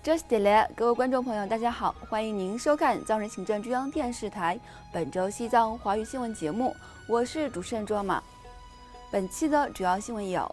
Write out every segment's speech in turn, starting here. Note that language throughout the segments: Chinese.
Just delay， 各位观众朋友，大家好，欢迎您收看藏人行政中央电视台本周西藏华语新闻节目，我是主持人卓玛。本期的主要新闻有：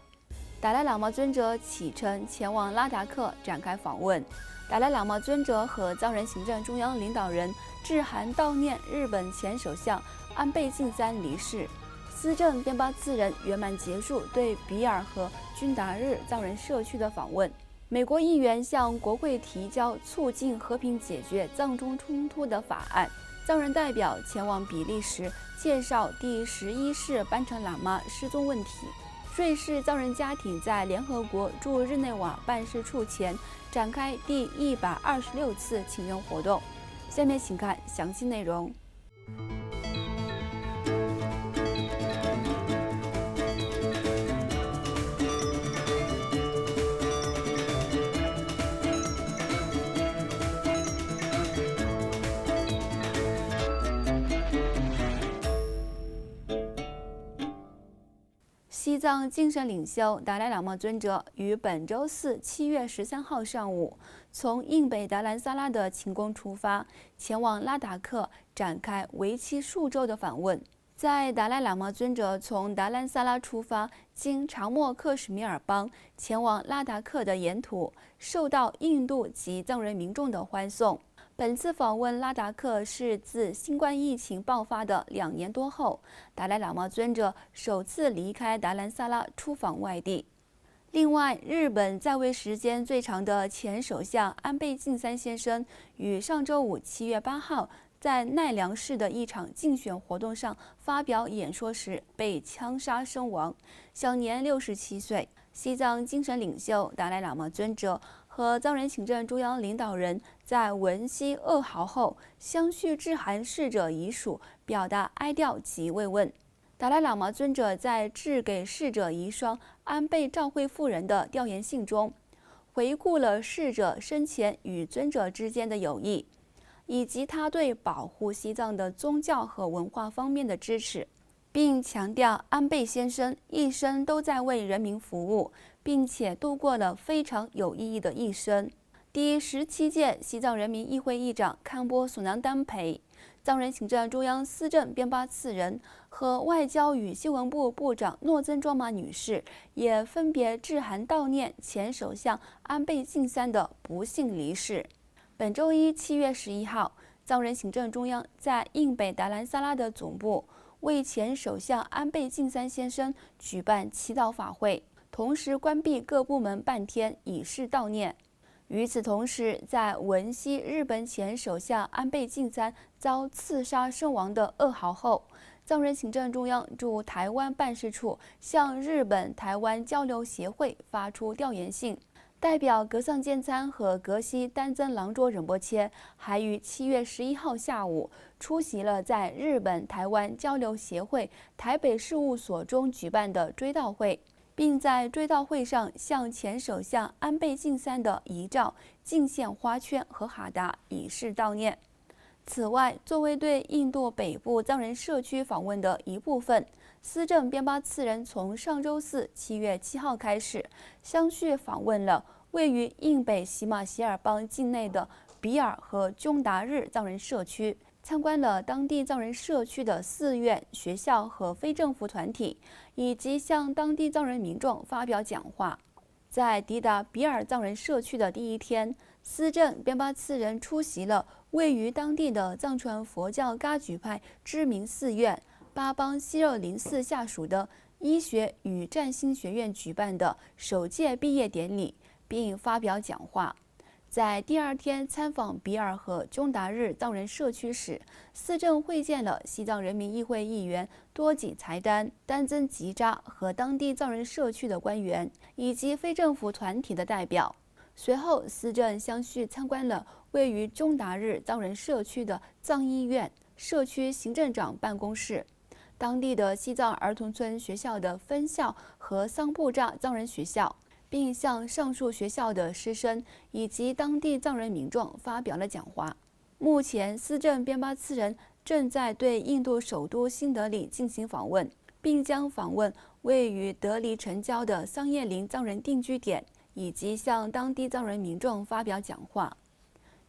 达赖喇嘛尊者启程前往拉达克展开访问；达赖喇嘛尊者和藏人行政中央领导人致函悼念日本前首相安倍晋三离世；司政边巴次仁圆满结束对比尔和均达日藏人社区的访问。美国议员向国会提交促进和平解决藏中冲突的法案。藏人代表前往比利时介绍第11世班禅喇嘛失踪问题。瑞士藏人家庭在联合国驻日内瓦办事处前展开第126次请愿活动。下面请看详细内容。西藏精神领袖达赖喇嘛尊者于本周四7月13号上午从印北达兰萨拉的勤宫出发，前往拉达克展开为期数周的访问。在达赖喇嘛尊者从达兰萨拉出发，经查莫克什米尔邦前往拉达克的沿途，受到印度及藏人民众的欢送。本次访问拉达克是自新冠疫情爆发的2年多后，达赖喇嘛尊者首次离开达兰萨拉出访外地。另外，日本在位时间最长的前首相安倍晋三先生于上周五7月8号在奈良市的一场竞选活动上发表演说时被枪杀身亡，享年67岁。西藏精神领袖达赖喇嘛尊者和藏人行政中央领导人在闻悉噩耗后，相续致函逝者遗属，表达哀悼及慰问。达赖喇嘛尊者在致给逝者遗孀安倍昭惠夫人的调研信中，回顾了逝者生前与尊者之间的友谊，以及他对保护西藏的宗教和文化方面的支持，并强调安倍先生一生都在为人民服务，并且度过了非常有意义的一生。第17届西藏人民议会议长堪波索南丹培、藏人行政中央司政边巴次仁和外交与新闻部部长诺增庄玛女士也分别致函悼念前首相安倍晋三的不幸离世。本周一7月11号，藏人行政中央在印北达兰萨拉的总部为前首相安倍晋三先生举办祈祷法会，同时关闭各部门半天以示悼念。与此同时，在闻悉日本前首相安倍晋三遭刺杀身亡的噩耗后，藏人行政中央驻台湾办事处向日本台湾交流协会发出调研信。代表格桑健参和格西丹增朗卓仁波切还于7月11号下午出席了在日本台湾交流协会台北事务所中举办的追悼会，并在追悼会上向前首相安倍晋三的遗照敬献花圈和哈达，以示悼念。此外，作为对印度北部藏人社区访问的一部分，司政边巴次仁从上周四7月7号开始，相续访问了位于印北喜马偕尔邦境内的比尔和均达日藏人社区，参观了当地藏人社区的寺院、学校和非政府团体，以及向当地藏人民众发表讲话。在抵达比尔藏人社区的第一天，司政边巴次仁出席了位于当地的藏传佛教噶举派知名寺院巴邦西热林寺下属的医学与占星学院举办的首届毕业典礼，并发表讲话。在第二天参访比尔和均达日藏人社区时，司政会见了西藏人民议会议员多吉才丹、丹增吉扎和当地藏人社区的官员以及非政府团体的代表。随后，司政相续参观了位于均达日藏人社区的藏医院、社区行政长办公室、当地的西藏儿童村学校的分校和桑布扎藏人学校，并向上述学校的师生以及当地藏人民众发表了讲话。目前，司政边巴次仁正在对印度首都新德里进行访问，并将访问位于德里城郊的桑叶林藏人定居点，以及向当地藏人民众发表讲话。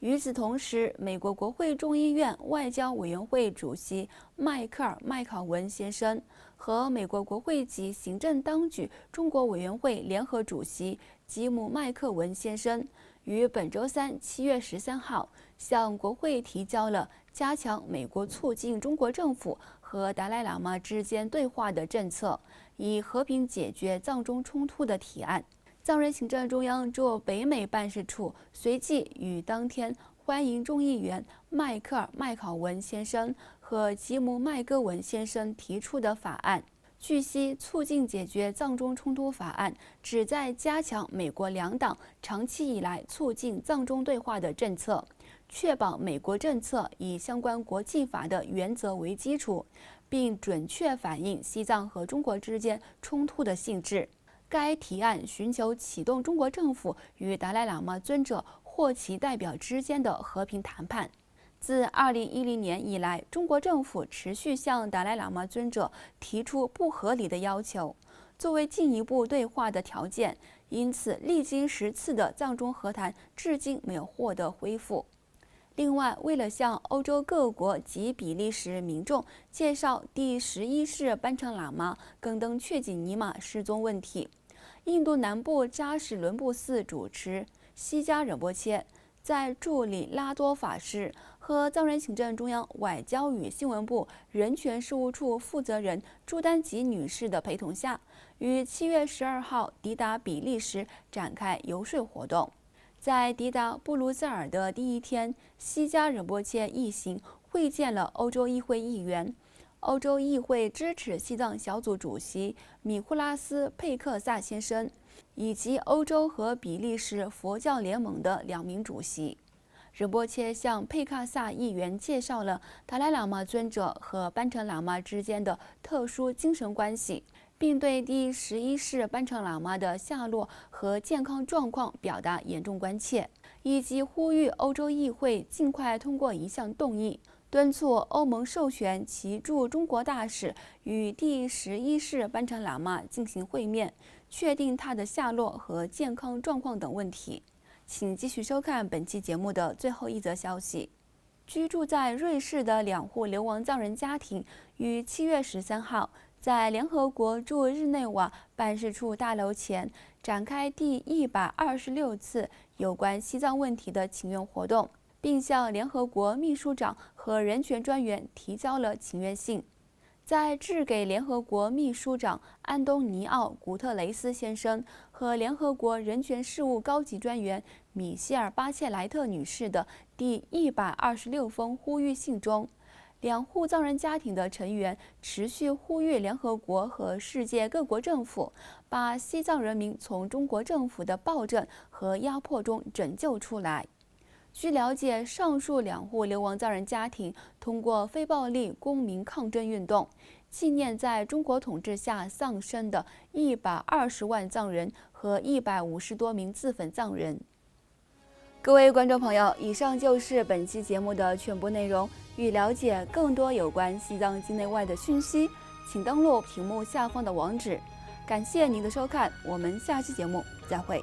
与此同时，美国国会众议院外交委员会主席迈克尔·麦考文先生和美国国会及行政当局中国委员会联合主席吉姆·麦克文先生于本周三7月13号向国会提交了加强美国促进中国政府和达赖喇嘛之间对话的政策，以和平解决藏中冲突的提案。藏人行政中央驻北美办事处随即于当天欢迎众议员迈克尔·麦考文先生和吉姆·麦戈文先生提出的法案。据悉，促进解决藏中冲突法案旨在加强美国两党长期以来促进藏中对话的政策，确保美国政策以相关国际法的原则为基础，并准确反映西藏和中国之间冲突的性质。该提案寻求启动中国政府与达赖喇嘛尊者或其代表之间的和平谈判。自2010年以来，中国政府持续向达赖喇嘛尊者提出不合理的要求，作为进一步对话的条件，因此历经10次的藏中和谈至今没有获得恢复。另外，为了向欧洲各国及比利时民众介绍第11世班禅喇嘛耿登确锦尼玛失踪问题，印度南部扎什伦布寺主持西加仁波切在助理拉多法师和藏人行政中央外交与新闻部人权事务处负责人朱丹吉女士的陪同下，于7月12号抵达比利时展开游说活动。在抵达布鲁塞尔的第一天，西加仁波切一行会见了欧洲议会议员、欧洲议会支持西藏小组主席米库拉斯·佩克萨先生，以及欧洲和比利时佛教联盟的2名主席。仁波切向佩克萨议员介绍了达赖喇嘛尊者和班禅喇嘛之间的特殊精神关系，并对第11世班禅喇嘛的下落和健康状况表达严重关切，以及呼吁欧洲议会尽快通过一项动议，敦促欧盟授权其驻中国大使与第11世班禅喇嘛进行会面，确定他的下落和健康状况等问题。请继续收看本期节目的最后一则消息。居住在瑞士的2户流亡藏人家庭于7月13号在联合国驻日内瓦办事处大楼前展开第126次有关西藏问题的请愿活动，并向联合国秘书长和人权专员提交了请愿信。在致给联合国秘书长安东尼奥·古特雷斯先生和联合国人权事务高级专员米歇尔·巴切莱特女士的第126封呼吁信中，2户藏人家庭的成员持续呼吁联合国和世界各国政府把西藏人民从中国政府的暴政和压迫中拯救出来。据了解，上述2户流亡藏人家庭通过非暴力公民抗争运动，纪念在中国统治下丧生的120万藏人和150多名自焚藏人。各位观众朋友，以上就是本期节目的全部内容。欲了解更多有关西藏境内外的讯息，请登录屏幕下方的网址。感谢您的收看，我们下期节目再会。